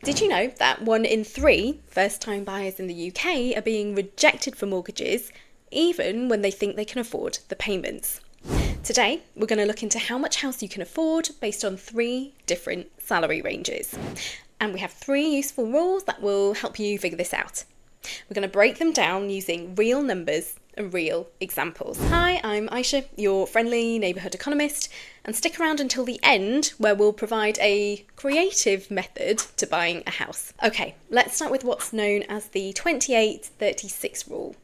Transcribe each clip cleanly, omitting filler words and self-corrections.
Did you know that 1 in 3 first-time buyers in the UK are being rejected for mortgages even when they think they can afford the payments? Today, we're going to look into how much house you can afford based on 3 different salary ranges. And we have 3 useful rules that will help you figure this out. We're going to break them down using real numbers and real examples. Hi, I'm Aisha, your friendly neighbourhood economist, and stick around until the end where we'll provide a creative method to buying a house. Okay, let's start with what's known as the 28-36 rule.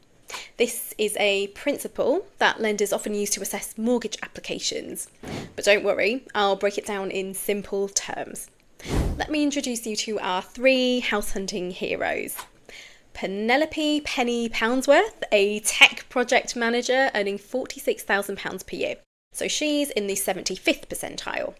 This is a principle that lenders often use to assess mortgage applications. But don't worry, I'll break it down in simple terms. Let me introduce you to our 3 house hunting heroes. Penelope Penny Poundsworth, a tech project manager earning £46,000 per year. So she's in the 75th percentile.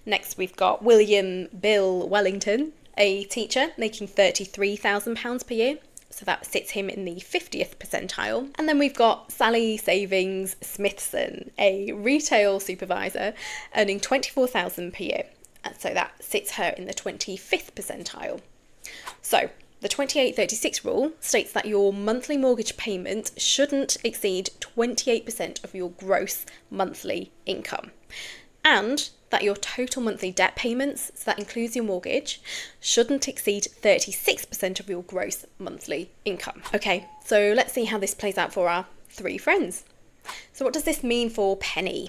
Next we've got William Bill Wellington, a teacher making £33,000 per year. So that sits him in the 50th percentile. And then we've got Sally Savings Smithson, a retail supervisor earning £24,000 per year. And so that sits her in the 25th percentile. So the 28-36 rule states that your monthly mortgage payment shouldn't exceed 28% of your gross monthly income, and that your total monthly debt payments, so that includes your mortgage, shouldn't exceed 36% of your gross monthly income. Okay, so let's see how this plays out for our 3 friends. So what does this mean for Penny?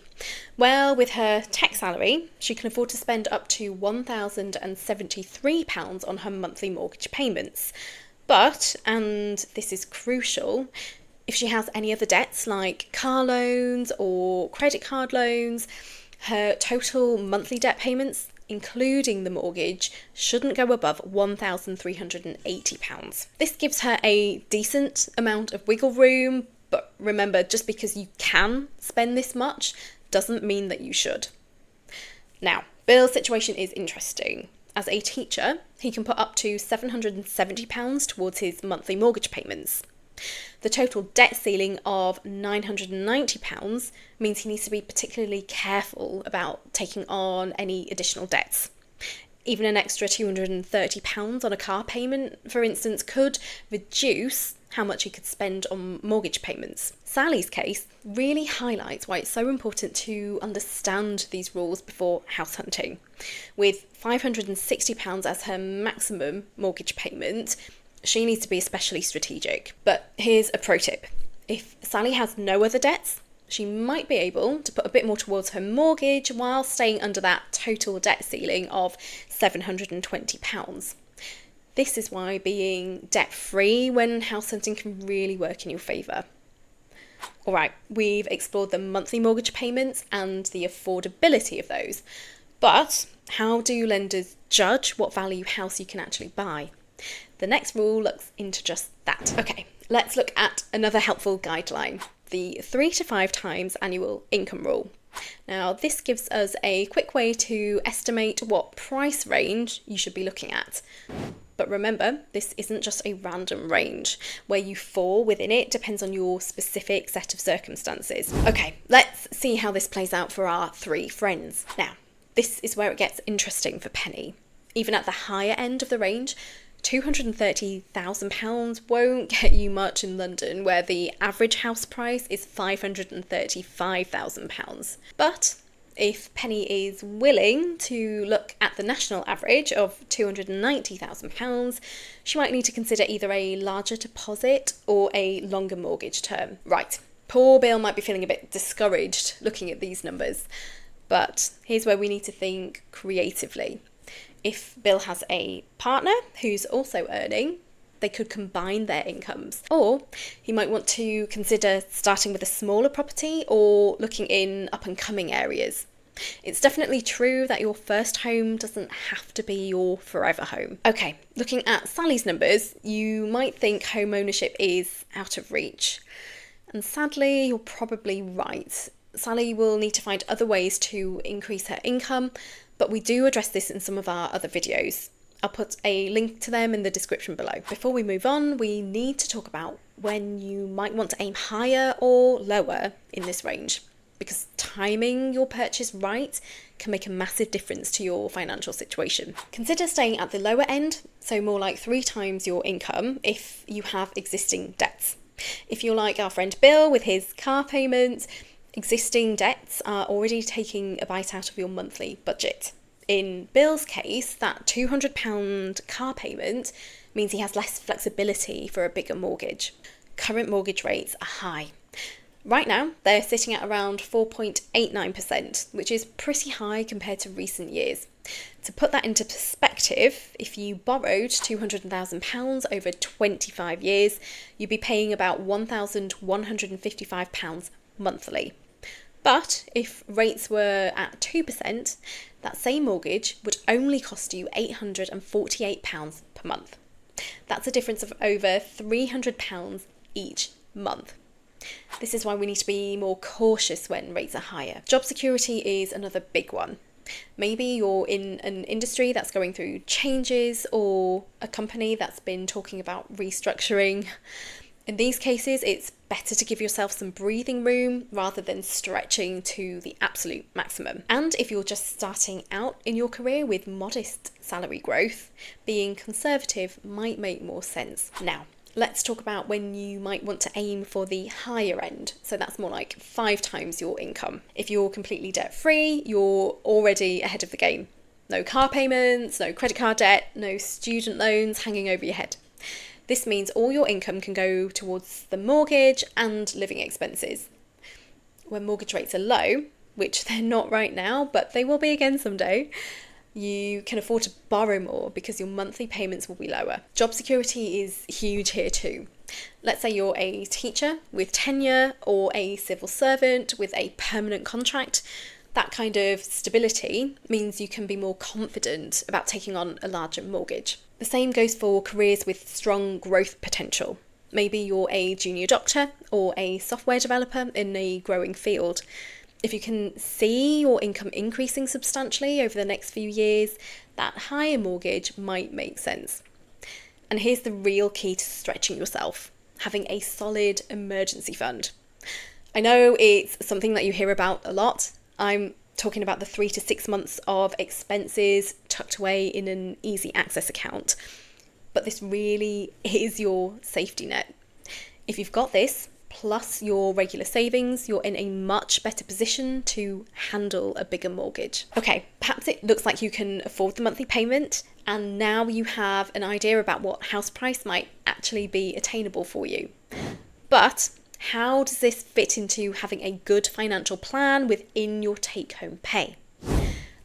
Well, with her tech salary, she can afford to spend up to £1,073 on her monthly mortgage payments. But, and this is crucial, if she has any other debts like car loans or credit card loans, her total monthly debt payments, including the mortgage, shouldn't go above £1,380. This gives her a decent amount of wiggle room. But remember, just because you can spend this much doesn't mean that you should. Now, Bill's situation is interesting. As a teacher, he can put up to £770 towards his monthly mortgage payments. The total debt ceiling of £990 means he needs to be particularly careful about taking on any additional debts. Even an extra £230 on a car payment, for instance, could reduce how much he could spend on mortgage payments. Sally's case really highlights why it's so important to understand these rules before house hunting. With £560 as her maximum mortgage payment, she needs to be especially strategic. But here's a pro tip. If Sally has no other debts, she might be able to put a bit more towards her mortgage while staying under that total debt ceiling of £720. This is why being debt-free when house hunting can really work in your favour. Alright, we've explored the monthly mortgage payments and the affordability of those. But how do lenders judge what value house you can actually buy? The next rule looks into just that. Okay, let's look at another helpful guideline, the 3 to 5 times annual income rule. Now, this gives us a quick way to estimate what price range you should be looking at. But remember, this isn't just a random range. Where you fall within it depends on your specific set of circumstances. Okay, let's see how this plays out for our 3 friends. Now, this is where it gets interesting for Penny. Even at the higher end of the range, £230,000 won't get you much in London, where the average house price is £535,000. But if Penny is willing to look at the national average of £290,000, she might need to consider either a larger deposit or a longer mortgage term. Right, poor Bill might be feeling a bit discouraged looking at these numbers, but here's where we need to think creatively. If Bill has a partner who's also earning, they could combine their incomes. Or he might want to consider starting with a smaller property or looking in up-and-coming areas. It's definitely true that your first home doesn't have to be your forever home. Okay, looking at Sally's numbers, you might think home ownership is out of reach. And sadly, you're probably right. Sally will need to find other ways to increase her income, but we do address this in some of our other videos. I'll put a link to them in the description below. Before we move on, we need to talk about when you might want to aim higher or lower in this range, because timing your purchase right can make a massive difference to your financial situation. Consider staying at the lower end, so more like 3 times your income if you have existing debts. If you're like our friend Bill with his car payments, existing debts are already taking a bite out of your monthly budget. In Bill's case, that £200 car payment means he has less flexibility for a bigger mortgage. Current mortgage rates are high. Right now, they're sitting at around 4.89%, which is pretty high compared to recent years. To put that into perspective, if you borrowed £200,000 over 25 years, you'd be paying about £1,155 monthly. But if rates were at 2%, that same mortgage would only cost you £848 per month. That's a difference of over £300 each month. This is why we need to be more cautious when rates are higher. Job security is another big one. Maybe you're in an industry that's going through changes or a company that's been talking about restructuring. In these cases, it's better to give yourself some breathing room rather than stretching to the absolute maximum. And if you're just starting out in your career with modest salary growth, being conservative might make more sense. Now, let's talk about when you might want to aim for the higher end. So that's more like 5 times your income. If you're completely debt-free, you're already ahead of the game. No car payments, no credit card debt, no student loans hanging over your head. This means all your income can go towards the mortgage and living expenses. When mortgage rates are low, which they're not right now, but they will be again someday, you can afford to borrow more because your monthly payments will be lower. Job security is huge here too. Let's say you're a teacher with tenure or a civil servant with a permanent contract. That kind of stability means you can be more confident about taking on a larger mortgage. The same goes for careers with strong growth potential. Maybe you're a junior doctor or a software developer in a growing field. If you can see your income increasing substantially over the next few years, that higher mortgage might make sense. And here's the real key to stretching yourself: having a solid emergency fund. I know it's something that you hear about a lot. I'm talking about the 3 to 6 months of expenses tucked away in an easy access account. But this really is your safety net. If you've got this, plus your regular savings, you're in a much better position to handle a bigger mortgage. Okay, perhaps it looks like you can afford the monthly payment, and now you have an idea about what house price might actually be attainable for you. But how does this fit into having a good financial plan within your take-home pay?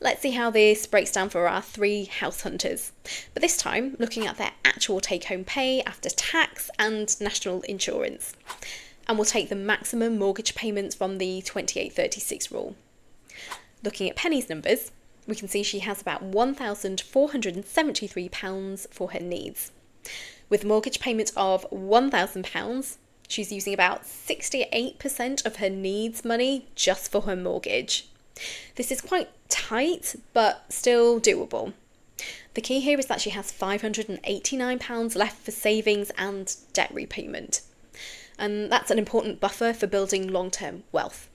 Let's see how this breaks down for our 3 house hunters, but this time looking at their actual take-home pay after tax and national insurance. And we'll take the maximum mortgage payments from the 2836 rule. Looking at Penny's numbers, we can see she has about £1,473 for her needs. With a mortgage payment of £1,000, she's using about 68% of her needs money just for her mortgage. This is quite tight, but still doable. The key here is that she has £589 left for savings and debt repayment. And that's an important buffer for building long-term wealth.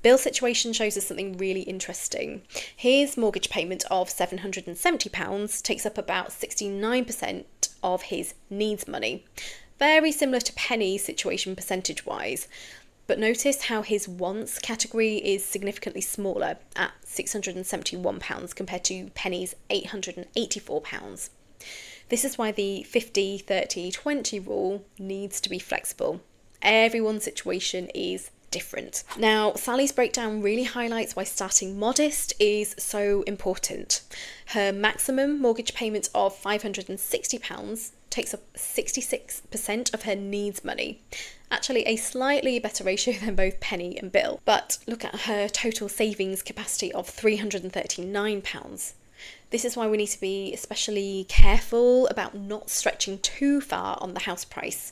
Bill's situation shows us something really interesting. His mortgage payment of £770 takes up about 69% of his needs money. Very similar to Penny's situation percentage-wise. But notice how his wants category is significantly smaller at £671 compared to Penny's £884. This is why the 50-30-20 rule needs to be flexible. Everyone's situation is different. Now, Sally's breakdown really highlights why starting modest is so important. Her maximum mortgage payment of £560 takes up 66% of her needs money. Actually, a slightly better ratio than both Penny and Bill. But look at her total savings capacity of £339. This is why we need to be especially careful about not stretching too far on the house price.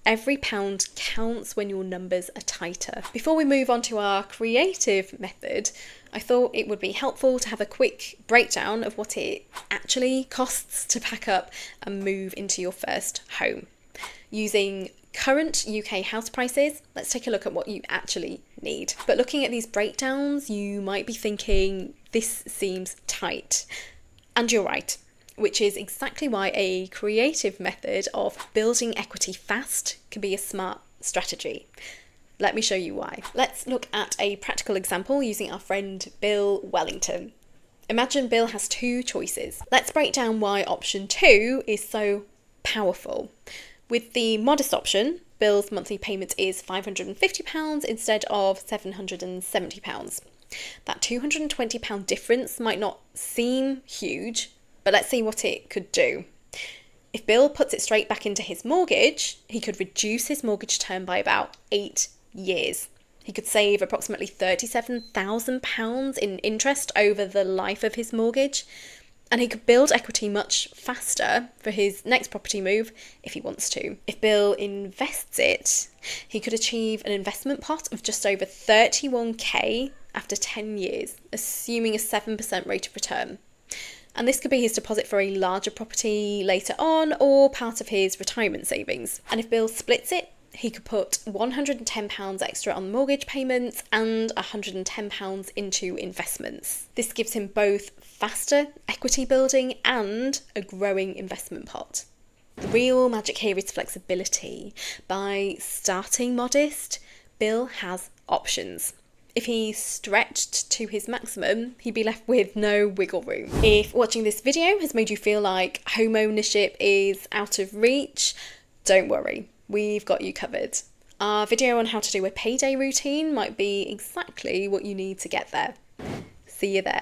Every pound counts when your numbers are tighter. Before we move on to our creative method, I thought it would be helpful to have a quick breakdown of what it actually costs to pack up and move into your first home. Using current UK house prices, let's take a look at what you actually need. But looking at these breakdowns, you might be thinking, this seems tight. And you're right, which is exactly why a creative method of building equity fast can be a smart strategy. Let me show you why. Let's look at a practical example using our friend Bill Wellington. Imagine Bill has two choices. Let's break down why option 2 is so powerful. With the modest option, Bill's monthly payment is £550 instead of £770. That £220 difference might not seem huge, but let's see what it could do. If Bill puts it straight back into his mortgage, he could reduce his mortgage term by about 8 years. He could save approximately £37,000 in interest over the life of his mortgage, and he could build equity much faster for his next property move if he wants to. If Bill invests it, he could achieve an investment pot of just over 31k after 10 years, assuming a 7% rate of return. And this could be his deposit for a larger property later on or part of his retirement savings. And if Bill splits it, he could put £110 extra on mortgage payments and £110 into investments. This gives him both faster equity building and a growing investment pot. The real magic here is flexibility. By starting modest, Bill has options. If he stretched to his maximum, he'd be left with no wiggle room. If watching this video has made you feel like home ownership is out of reach, don't worry. We've got you covered. Our video on how to do a payday routine might be exactly what you need to get there. See you there.